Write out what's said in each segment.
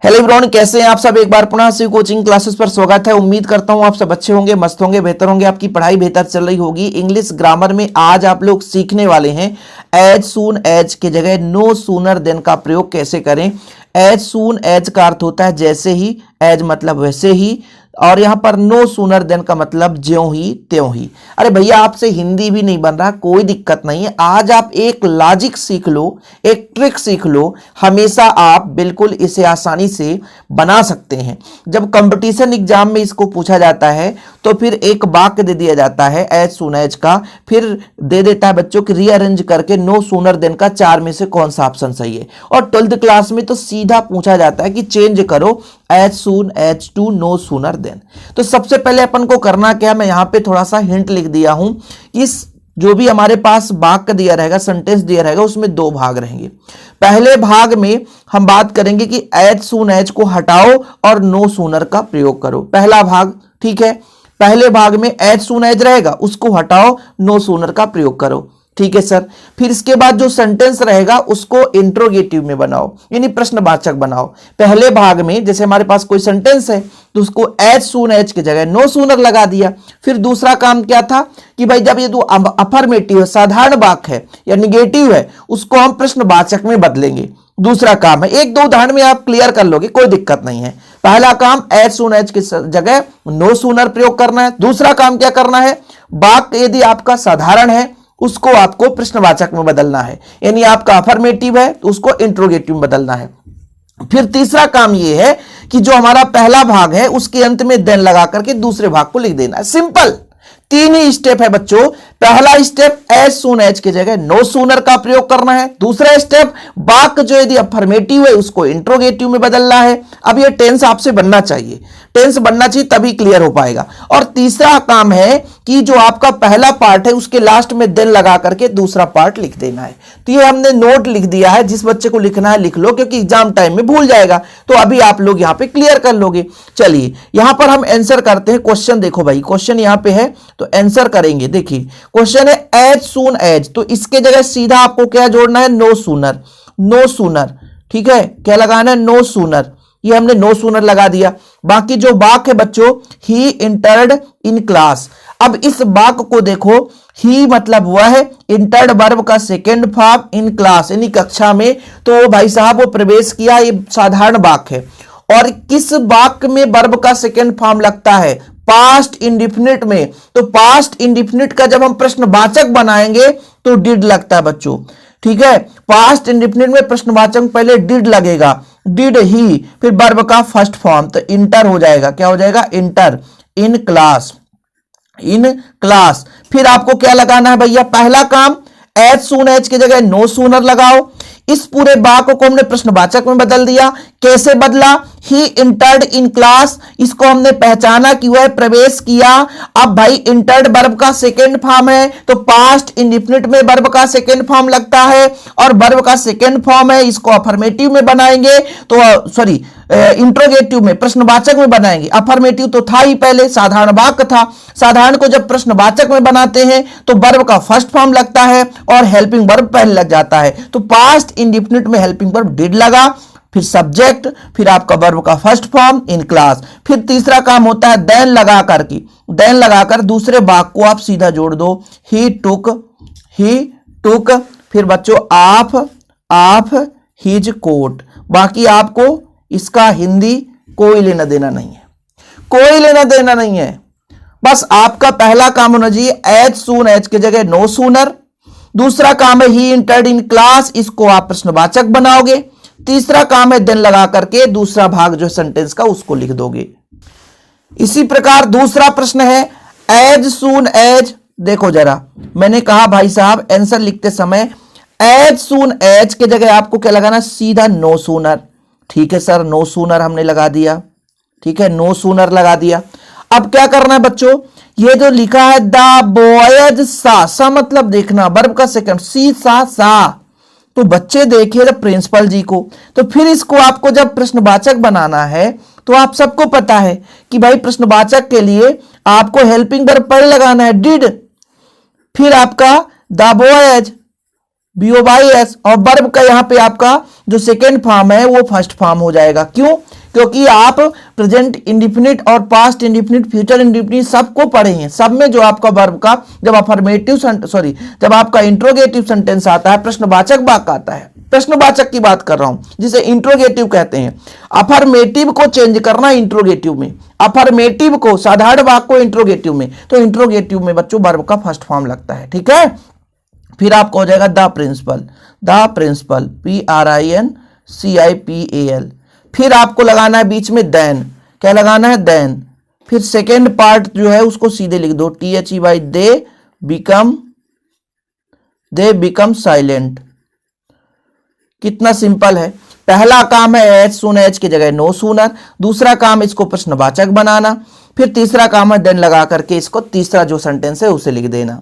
Hello everyone, कैसे हैं आप सब। एक बार पुनः से कोचिंग क्लासेस पर स्वागत है। उम्मीद करता हूं आप सब अच्छे होंगे, मस्त होंगे, बेहतर होंगे, आपकी पढ़ाई बेहतर चल रही होगी। इंग्लिश ग्रामर में आज आप लोग सीखने वाले हैं एज सून एज के जगह नो सूनर देन का प्रयोग कैसे करें। एज सून एज का अर्थ होता है जैसे ही, एज मतलब वैसे ही, और यहां पर नो सूनर देन का मतलब ज्यों ही त्यों ही। अरे भैया, आपसे हिंदी भी नहीं बन रहा, कोई दिक्कत नहीं है। आज आप एक लॉजिक सीख लो, एक ट्रिक सीख लो, हमेशा आप बिल्कुल इसे आसानी से बना सकते हैं। जब कंपटीशन एग्जाम में इसको पूछा जाता है तो फिर एक वाक्य दे दिया जाता है एज सून एज का, फिर दे देता है बच्चों की रीअरेंज करके नो सूनर देन का चार में से कौन सा ऑप्शन सही है। और 12th क्लास में तो सीधा पूछा जाता है कि चेंज करो as soon as to no sooner than. तो सबसे पहले अपन को करना क्या, मैं यहां पे थोड़ा सा हिंट लिख दिया हूं। इस जो भी हमारे पास वाक्य दिया रहेगा, सेंटेंस दिया रहेगा, उसमें दो भाग रहेंगे। पहले भाग में हम बात करेंगे कि एज सून एज को हटाओ और नो सूनर का प्रयोग करो, पहला भाग। ठीक है, पहले भाग में एज सून एज रहेगा, उसको हटाओ, नो सूनर का प्रयोग करो। ठीक है सर। फिर इसके बाद जो सेंटेंस रहेगा उसको इंट्रोगेटिव में बनाओ, यानी प्रश्नवाचक बनाओ। पहले भाग में जैसे हमारे पास कोई सेंटेंस है तो उसको एज सून एज की जगह नो सूनर लगा दिया। फिर दूसरा काम क्या था कि भाई जब ये तो अफर्मेटिव है, साधारण वाक्य है या निगेटिव है, उसको हम प्रश्नवाचक में बदलेंगे। दूसरा काम है, एक दो उदाहरण में आप क्लियर कर लोगे, कोई दिक्कत नहीं है। पहला काम एज सून एज की जगह नो सूनर प्रयोग करना है। दूसरा काम क्या करना है, वाक्य यदि आपका साधारण है उसको आपको प्रश्नवाचक में बदलना है, यानी आपका अफर्मेटिव है तो उसको इंट्रोगेटिव में बदलना है। फिर तीसरा काम यह है कि जो हमारा पहला भाग है उसके अंत में देन लगा करके दूसरे भाग को लिख देना है। सिंपल, तीन ही स्टेप है बच्चों। पहला स्टेप एज सून एज की जगह नो सूनर का प्रयोग करना है। दूसरा स्टेप वाक्य जो यदि अफर्मेटिव है उसको इंट्रोगेटिव में बदलना है। अब ये टेंस आपसे बनना चाहिए, टेंस बनना चाहिए तभी क्लियर हो पाएगा। और तीसरा काम है कि जो आपका पहला पार्ट है उसके लास्ट में देन लगा करके दूसरा पार्ट लिख देना है। तो ये हमने नोट लिख दिया है, जिस बच्चे को लिखना है लिख लो, क्योंकि एग्जाम टाइम में भूल जाएगा। तो अभी आप लोग यहां पे क्लियर कर लोगे। चलिए यहां पर हम आंसर करते हैं। क्वेश्चन देखो भाई, क्वेश्चन यहां पे है तो आंसर करेंगे। देखिए क्वेश्चन है एज सून एज, तो इसके जगह सीधा आपको क्या जोड़ना है, नो सूनर। नो सूनर, ठीक है, क्या लगाना है, नो सूनर। ये हमने नो सूनर लगा दिया। बाकी जो वाक्य है बच्चों, ही इंटर्ड इन क्लास। अब इस वाक्य को देखो, ही मतलब हुआ है इंटर्ड वर्ब का सेकेंड फॉर्म, इन क्लास यानी कक्षा में। तो भाई साहब वो प्रवेश किया, ये साधारण वाक्य है। और किस वाक्य में वर्ब का सेकेंड फॉर्म लगता है, पास्ट इंडिफिनिट में। तो पास्ट इंडिफिनिट का जब हम प्रश्नवाचक बनाएंगे तो डिड लगता है बच्चों। ठीक है, पास्ट इंडिफिनिट में प्रश्नवाचक पहले डिड लगेगा, डिड ही, फिर वर्ब का फर्स्ट फॉर्म, तो इंटर हो जाएगा। क्या हो जाएगा, inter in class, in class. फिर आपको क्या लगाना है भैया, पहला काम एज सून एज की जगह नो सूनर लगाओ। इस पूरे वाक्य को हमने प्रश्नवाचक में बदल दिया। कैसे बदला, ही इंटर्ड इन क्लास, इसको हमने पहचाना कि वह प्रवेश किया। अब भाई इंटर्ड वर्ब का सेकेंड फॉर्म है तो पास्ट इंडिफिनिट में वर्ब का सेकेंड फॉर्म लगता है, और वर्ब का सेकेंड फॉर्म है, इसको अफर्मेटिव में बनाएंगे तो सॉरी इंट्रोगेटिव में, प्रश्नवाचक में बनाएंगे। अफर्मेटिव तो था ही पहले, साधारण वाक्य था। साधारण को जब प्रश्नवाचक में बनाते हैं तो वर्ब का फर्स्ट फॉर्म लगता है और हेल्पिंग वर्ब पहले लग जाता है। तो पास्ट इंडिफिनिट में हेल्पिंग वर्ब डिड लगा, फिर सब्जेक्ट, फिर आपका वर्ब का फर्स्ट फॉर्म इन क्लास। फिर तीसरा काम होता है देन लगा करके, देन लगाकर दूसरे वाक्य को आप सीधा जोड़ दो, ही टुक, ही टुक, फिर बच्चों ऑफ हिज कोट। बाकी आपको इसका हिंदी कोई लेना देना नहीं है, कोई लेना देना नहीं है। बस आपका पहला काम होना चाहिए एज सून एज की जगह नो सूनर। दूसरा काम है ही इंटर्ड इन क्लास, इसको आप प्रश्नवाचक बनाओगे। तीसरा काम है देन लगा करके दूसरा भाग जो सेंटेंस का उसको लिख दोगे। इसी प्रकार दूसरा प्रश्न है एज सून एज। देखो जरा, मैंने कहा भाई साहब आंसर लिखते समय एज सून एज के जगह आपको क्या लगाना, सीधा नो सूनर। ठीक है सर, नो सूनर हमने लगा दिया। ठीक है, नो सूनर लगा दिया। अब क्या करना है बच्चों, ये जो लिखा है द बॉयज सा मतलब देखना, वर्ब का सेकंड, सी सा। तो बच्चे देखिए जब प्रिंसिपल जी को, तो फिर इसको आपको जब प्रश्नवाचक बनाना है तो आप सबको पता है कि भाई प्रश्नवाचक के लिए आपको हेल्पिंग वर्ब पहले लगाना है, डिड, फिर आपका द बॉयज, BOYS, और वर्ब का यहां पे आपका जो सेकेंड फॉर्म है वो फर्स्ट फॉर्म हो जाएगा। क्यों? क्योंकि आप प्रेजेंट इंडिफिनिट और पास्ट इंडिफिनिट, फ्यूचर इंडिफिनिट सबको पढ़े हैं। सब में जो आपका वर्ब का जब अफर्मेटिव जब आपका इंट्रोगेटिव सेंटेंस आता है, प्रश्नवाचक वाक्य आता है, प्रश्नवाचक की बात कर रहा हूं, जिसे इंट्रोगेटिव कहते हैं। अफर्मेटिव को चेंज करना इंट्रोगेटिव में, अफर्मेटिव को साधारण वाक्य को इंट्रोगेटिव में, तो इंट्रोगेटिव में बच्चों वर्ब का फर्स्ट फॉर्म लगता है। ठीक है, फिर आपको हो जाएगा the principal, the principal, PRINCIPAL। फिर आपको लगाना है बीच में देन, क्या लगाना है? देन। फिर सेकेंड पार्ट जो है उसको सीधे लिख दो, THEY, दे बिकम साइलेंट। कितना सिंपल है। पहला काम है एज सून एज की जगह नो सूनर, दूसरा काम इसको प्रश्नवाचक बनाना, फिर तीसरा काम है देन लगा करके इसको तीसरा जो सेंटेंस है उसे लिख देना।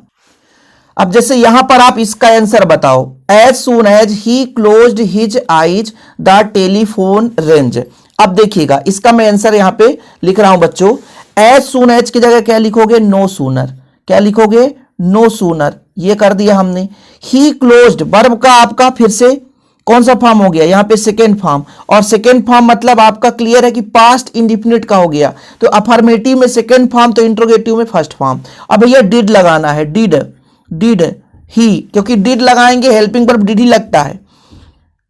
अब जैसे यहां पर आप इसका आंसर बताओ, as soon as he closed his eyes the telephone rang. अब देखिएगा इसका मैं आंसर यहां पे लिख रहा हूं बच्चों, एज सून एज की जगह क्या लिखोगे? No sooner. क्या लिखोगे? No sooner. ये कर दिया हमने। ही क्लोज्ड वर्ब का आपका फिर से कौन सा फॉर्म हो गया? यहां पे सेकेंड फॉर्म, और सेकेंड फॉर्म मतलब आपका क्लियर है कि पास्ट इंडिफिनिट का हो गया। तो अफर्मेटिव में सेकेंड फॉर्म, तो इंट्रोगेटिव में फर्स्ट फॉर्म। अब भैया डिड लगाना है, डिड ही, क्योंकि डिड लगाएंगे हेल्पिंग वर्ब डिड ही लगता है।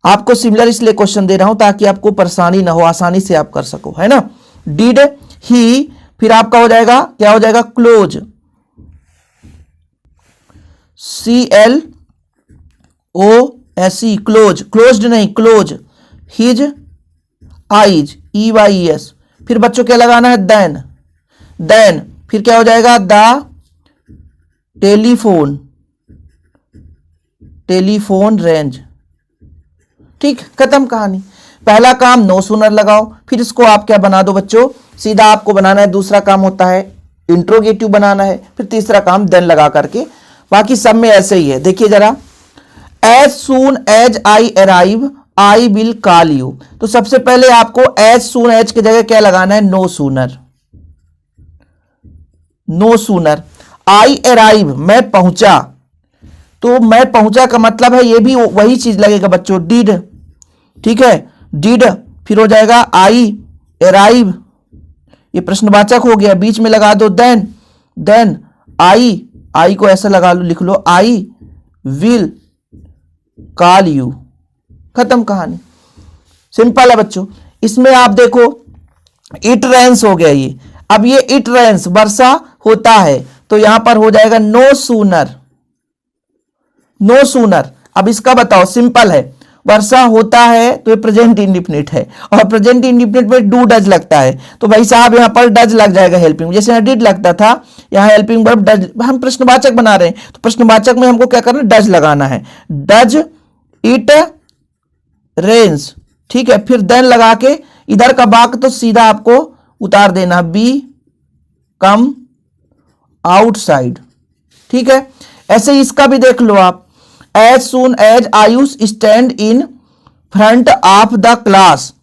आपको सिमिलर इसलिए क्वेश्चन दे रहा हूं ताकि आपको परेशानी ना हो, आसानी से आप कर सको, है ना। डिड ही, फिर आपका हो जाएगा क्या हो जाएगा? क्लोज, CLOSE, क्लोज, क्लोज्ड नहीं क्लोज, हिज आईज, EYES। फिर बच्चों क्या लगाना है? देन, देन फिर क्या हो जाएगा? The telephone range. ठीक, खत्म कहानी। पहला काम नो सूनर लगाओ, फिर इसको आप क्या बना दो बच्चों? सीधा आपको बनाना है, दूसरा काम होता है इंट्रोगेटिव बनाना है, फिर तीसरा काम देन लगा करके। बाकी सब में ऐसे ही है। देखिए जरा, as soon as I arrive I will call you. तो सबसे पहले आपको एज सून एज की जगह क्या लगाना है? No sooner, no sooner. I arrive, मैं पहुंचा, तो मैं पहुंचा का मतलब है ये भी वही चीज लगेगा बच्चों, डिड। ठीक है, डिड, फिर हो जाएगा आई अराइव, ये प्रश्नवाचक हो गया, बीच में लगा दो देन, देन आई को ऐसा लगा लो, लिख लो आई विल कॉल यू। खत्म कहानी, सिंपल है बच्चों। इसमें आप देखो इट रेन्स हो गया ये। अब ये इट रेन्स वर्षा होता है, तो यहां पर हो जाएगा नो सूनर, नो सूनर। अब इसका बताओ, सिंपल है, वर्षा होता है तो ये प्रेजेंट इंडिफिनिट है, और प्रेजेंट इंडिफिनिट में डू डज लगता है, तो भाई साहब यहां पर डज लग जाएगा हेल्पिंग, जैसे यहां डिड लगता था, यहां हेल्पिंग वर्ब डज। हम प्रश्नवाचक बना रहे हैं तो प्रश्नवाचक में हमको क्या करना है? डज लगाना है, डज इट रेन्स। ठीक है, फिर देन लगा के इधर का वाक्य तो सीधा आपको उतार देना, बी कम आउटसाइड। ठीक है, ऐसे ही इसका भी देख लो आप, as soon as Ayush stand in front of the class,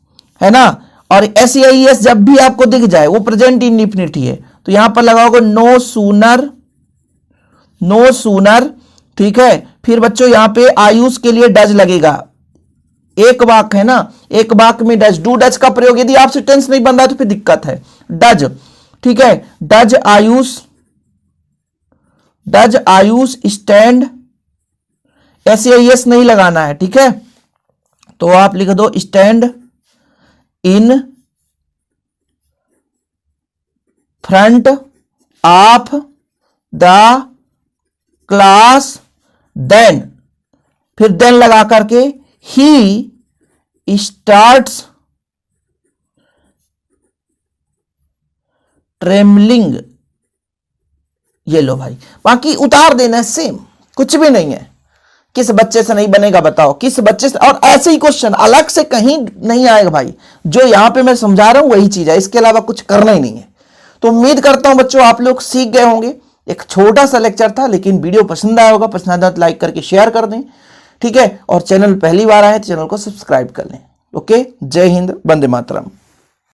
है ना। और SEIS जब भी आपको दिख जाए वो प्रेजेंट इंडिफिनिट ही है, तो यहां पर लगाओगे नो सूनर, नो सूनर। ठीक है, फिर बच्चों यहां पे आयुष के लिए डज लगेगा, एक वाक्य है ना, एक वाक्य में डज, डू डज का प्रयोग यदि आपसे टेंस नहीं बन रहा तो फिर दिक्कत है, डज। ठीक है, डज आयुष स्टैंड, SEIS नहीं लगाना है। ठीक है, तो आप लिख दो stand in front of the class, then, फिर देन लगा करके ही स्टार्ट्स ट्रेमलिंग। ये लो भाई, बाकी उतार देना, सेम, कुछ भी नहीं है। किस बच्चे से नहीं बनेगा बताओ, किस बच्चे से? और ऐसे ही क्वेश्चन अलग से कहीं नहीं आएगा भाई, जो यहां पे मैं समझा रहा हूं वही चीज है, इसके अलावा कुछ करना ही नहीं है। तो उम्मीद करता हूं बच्चों आप लोग सीख गए होंगे। एक छोटा सा लेक्चर था, लेकिन वीडियो पसंद आया होगा, पसंद आया तो लाइक करके शेयर कर दें। ठीक है, और चैनल पहली बार आए तो चैनल को सब्सक्राइब कर लें। ओके, जय हिंद, वंदे मातरम।